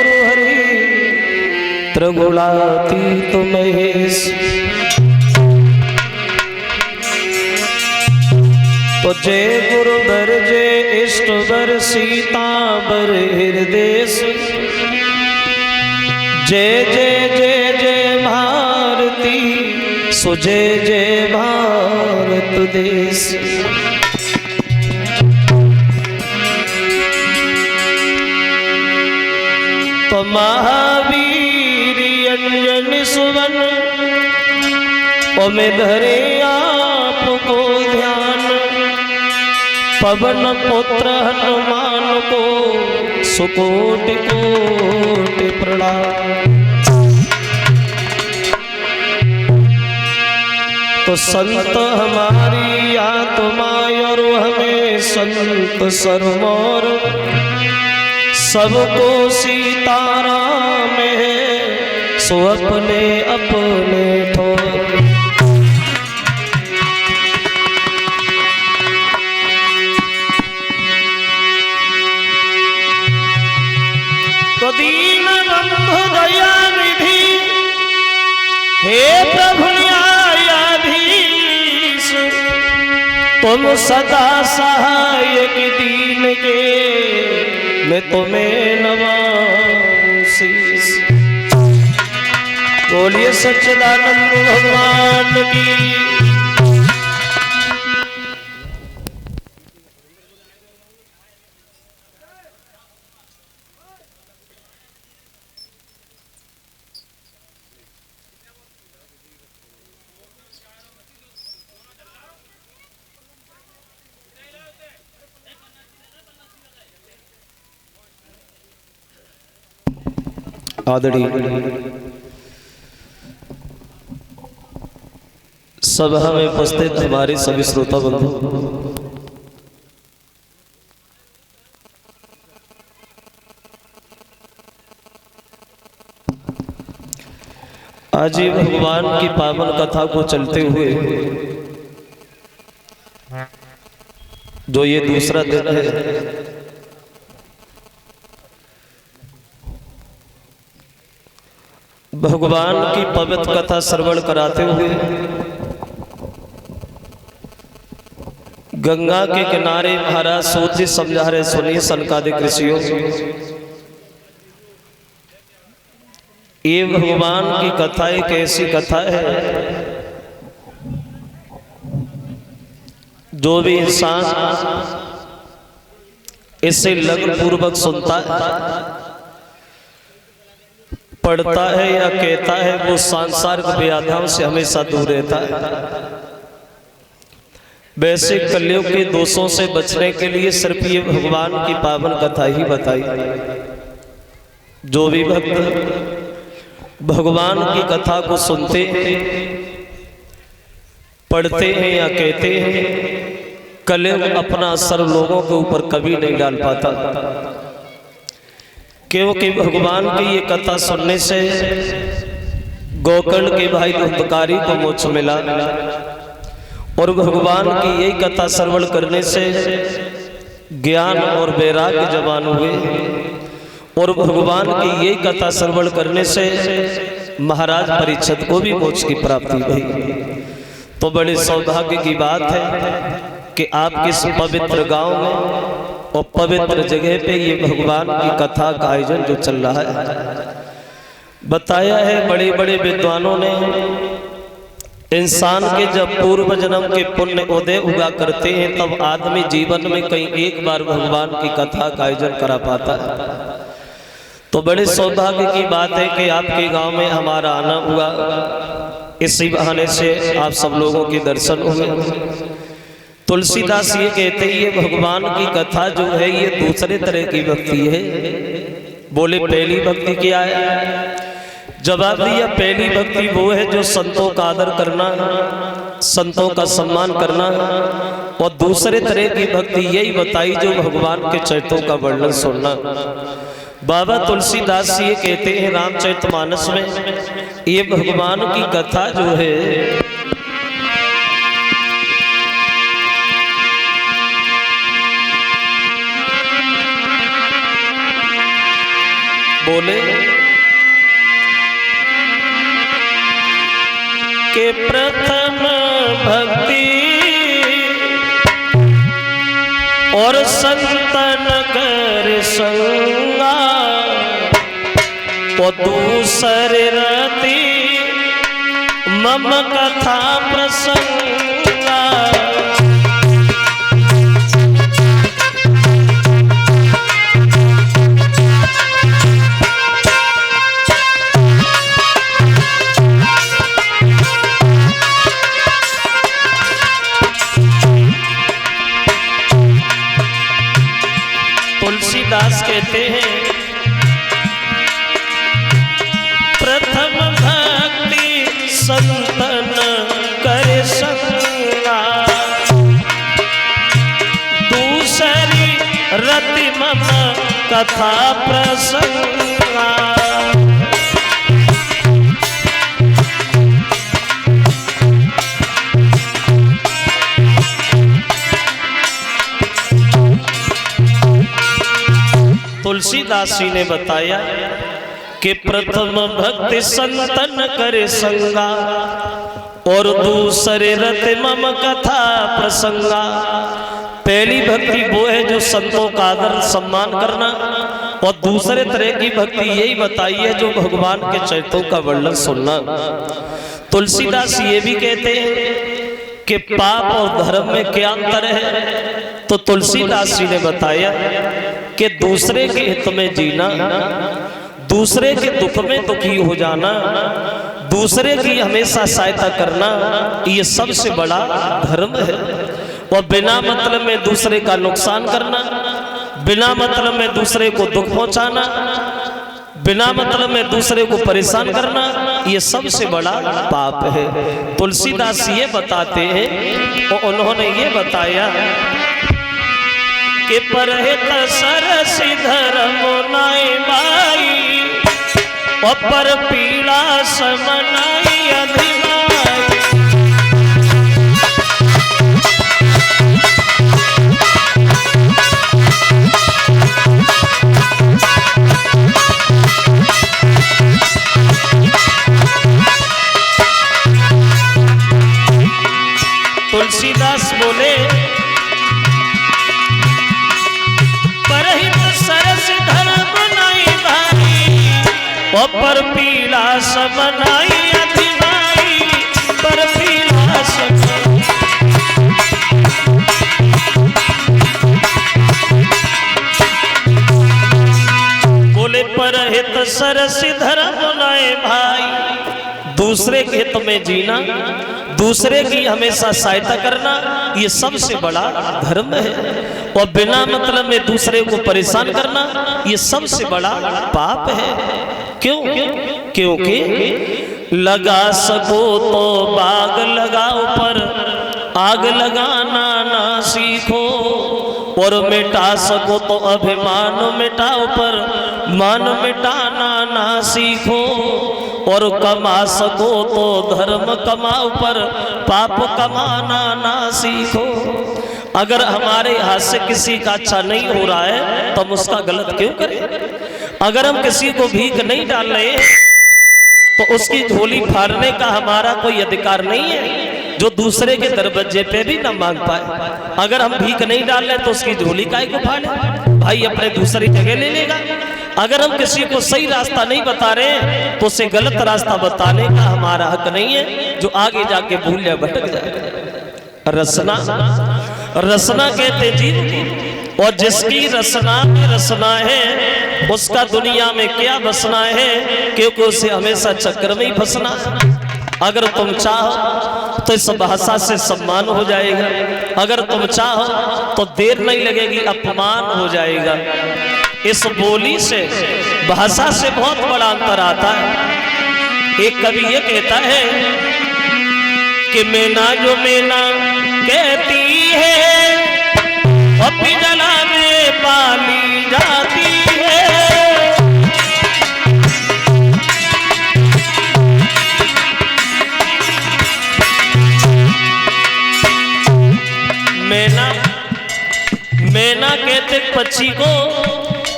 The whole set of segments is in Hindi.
गुरु हरि त्रिगुणातीत महेश। तो जय गुरु बर जय इष्ट बर सीता बर हृदेश। जय जय जय जय भारती सो जय जय भारत देश। तो महावीर अंजन सुवन में धरे आपको ध्यान। पवन पुत्र हनुमान को सुकोटि कोटि प्रणाम। तो संत हमारी आत्मा और हमें संत सरमोर। सबको सीताराम है सो अपने अपने ठोर। तो दीन बंधु दया निधि हे प्रभु न्यायाधीश। तुम सदा सहायक दीन के मैं तुम्हें नवाऊं शीश। बोलिए सच्चिदानंद भगवान की। आदरणीय सभा में उपस्थित हमारे सभी श्रोता बंधु, आज ही भगवान की पावन कथा को चलते हुए जो ये दूसरा दिन है, भगवान की पवित्र कथा श्रवण कराते हुए गंगा के किनारे महाराज सूत जी समझा रहे। सुनिए सनकादिक ऋषियों, ये भगवान की कथा एक ऐसी कथा है जो भी इंसान इसे लगन पूर्वक सुनता है, पढ़ता है या कहता है, वो सांसारिक व्याधियों से हमेशा दूर रहता है। वैसे कलयुग के दोषों से बचने के लिए सिर्फ ये भगवान की पावन कथा ही बताई। जो भी भक्त भगवान की कथा को सुनते हैं, पढ़ते हैं या कहते हैं, कलयुग अपना असर लोगों के ऊपर कभी नहीं डाल पाता। क्योंकि भगवान की ये कथा सुनने से गोकर्ण के भाई धुंधकारी को मोक्ष मिला, और भगवान की यही कथा श्रवण करने से ज्ञान और वैराग्य जवान हुए, और भगवान की यही कथा श्रवण करने से महाराज परीक्षित को भी मोक्ष की प्राप्ति हुई। तो बड़े सौभाग्य की बात है कि आप किस पवित्र गांव में और पवित्र जगह पे ये भगवान की कथा का आयोजन जो चल रहा है। बताया है बड़े बड़े विद्वानों ने, इंसान के जब पूर्व जन्म के पुण्य उदय हुआ करते हैं तब आदमी जीवन में कहीं एक बार भगवान की कथा का आयोजन करा पाता है। तो बड़े सौभाग्य की बात है कि आपके गांव में हमारा आना हुआ, इसी बहाने से आप सब लोगों के दर्शन हुए। तुलसीदास ये कहते हैं ये भगवान की कथा जो है ये दूसरे तरह की भक्ति है। बोले पहली भक्ति क्या है? जवाब दिया पहली भक्ति वो है जो संतों का आदर करना, संतों का सम्मान करना, और दूसरे तरह की भक्ति यही बताई जो भगवान के चरित्रों का वर्णन सुनना। बाबा तुलसीदास ये कहते हैं रामचरितमानस में, ये भगवान की कथा जो है बोले के प्रथम भक्ति और संतन कर संगा और दूसरे रति मम कथा प्रसंगा। तुलसीदास कहते हैं प्रथम भक्ति संतन करे संगा दूसरी रति मम कथा प्रसंगा। तुलसीदास जी ने बताया कि प्रथम भक्ति संतन करे संगा और दूसरे रत मम कथा प्रसंगा। पहली भक्ति वो है जो संतों का आदर सम्मान करना और दूसरे तरह की भक्ति यही बताई है जो भगवान के चरित्रों का वर्णन सुनना। तुलसीदास ये भी कहते हैं कि पाप और धर्म में क्या अंतर है, तो तुलसीदास जी ने बताया कि दूसरे के हित में जीना, दूसरे के दुख में दुखी हो जाना, दूसरे की हमेशा सहायता करना, ये सबसे बड़ा धर्म है। और बिना मतलब में दूसरे का नुकसान करना, बिना मतलब में दूसरे को दुख पहुंचाना, बिना मतलब में दूसरे को परेशान करना, ये सबसे बड़ा पाप है। तुलसीदास ये बताते हैं और उन्होंने ये बताया कि परहित सरस धर्म नाई बाई और पर पीड़ा समनाई अधिनाई। तुलसीदास बोले पर पीला समनाई अधिनाई पर पीला समनाई। बोले परहित सरस धर्म नाए भाई, दूसरे के हित में जीना, दूसरे की हमेशा सहायता करना, ये सबसे बड़ा धर्म है। और बिना मतलब में दूसरे को परेशान करना, ये सबसे बड़ा पाप है। क्यों? क्योंकि लगा सको तो बाग लगाओ पर आग लगाना ना सीखो, और मिटा सको तो अभिमान मिटाओ पर मान मिटाना ना सीखो, और कमा सको तो धर्म कमाओ पर पाप कमाना ना सीखो। अगर हमारे हाथ से किसी का अच्छा नहीं हो रहा है तो हम उसका गलत क्यों करें? अगर हम किसी को भीख नहीं डाल रहे तो उसकी झोली फाड़ने का हमारा कोई अधिकार नहीं है, जो दूसरे के दरवाजे पे भी ना मांग पाए। अगर हम भीख नहीं डाल रहे तो उसकी झोली काहे को फाड़े? भाई अपने दूसरी जगह ले लेगा। अगर हम किसी को सही रास्ता नहीं बता रहे तो उसे गलत रास्ता बताने का हमारा हक नहीं है, जो आगे जाके भूल या भटक जाए। रसना रसना कहते जीव की, और जिसकी रसना में रसना है उसका दुनिया में क्या बसना है, क्योंकि उसे हमेशा चक्र में ही फंसना। अगर तुम चाहो तो इस भाषा से सम्मान हो जाएगा, अगर तुम चाहो तो देर नहीं लगेगी अपमान हो जाएगा। इस बोली से भाषा से बहुत बड़ा अंतर आता है। एक कवि ये कहता है कि मैना जो मैना कहती है अपनी जला में पाली जाती है। मैना मैना कहते पक्षी को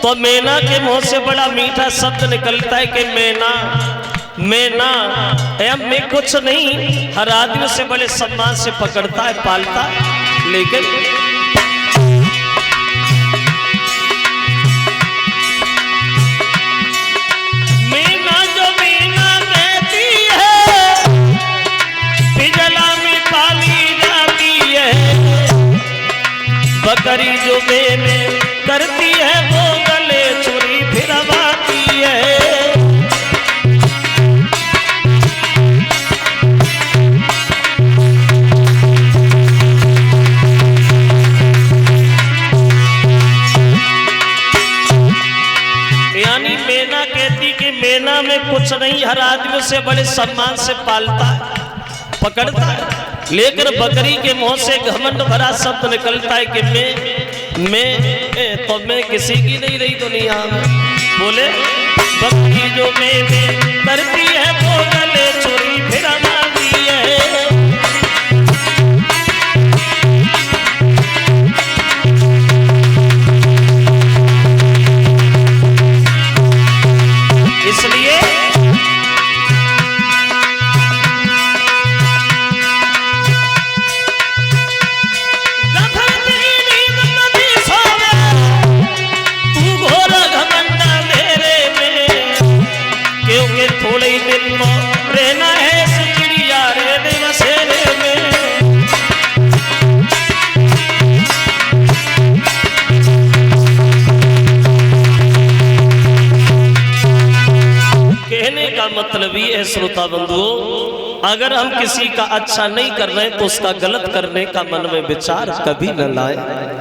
तो मैना के मुंह से बड़ा मीठा शब्द निकलता है कि मैना मैना मैं कुछ नहीं, हर आदमी से बड़े सम्मान से पकड़ता है, पालता है, लेकिन मैना जो मैना कहती है पिंजरा में पाली जाती है, बकरी जो मैंने करती है वो गले छुरी फिरवाती है। यानी मैना कहती कि मैना में कुछ नहीं, हर आदमी से बड़े सम्मान से पालता है, पकड़ता है, लेकिन बकरी के मुंह से घमंड भरा शब्द निकलता है कि मैं तो मैं किसी की नहीं रही दुनिया में। बोले बकरी जो मैंने करती है वो गले छुरी फिरवाती है। इसलिए थोड़े ही दिन रहना है चिड़िया रे बसेरे में। कहने का मतलब ये है श्रोता बंधुओं, अगर हम किसी का अच्छा नहीं कर रहे तो उसका गलत करने का मन में विचार कभी न लाए।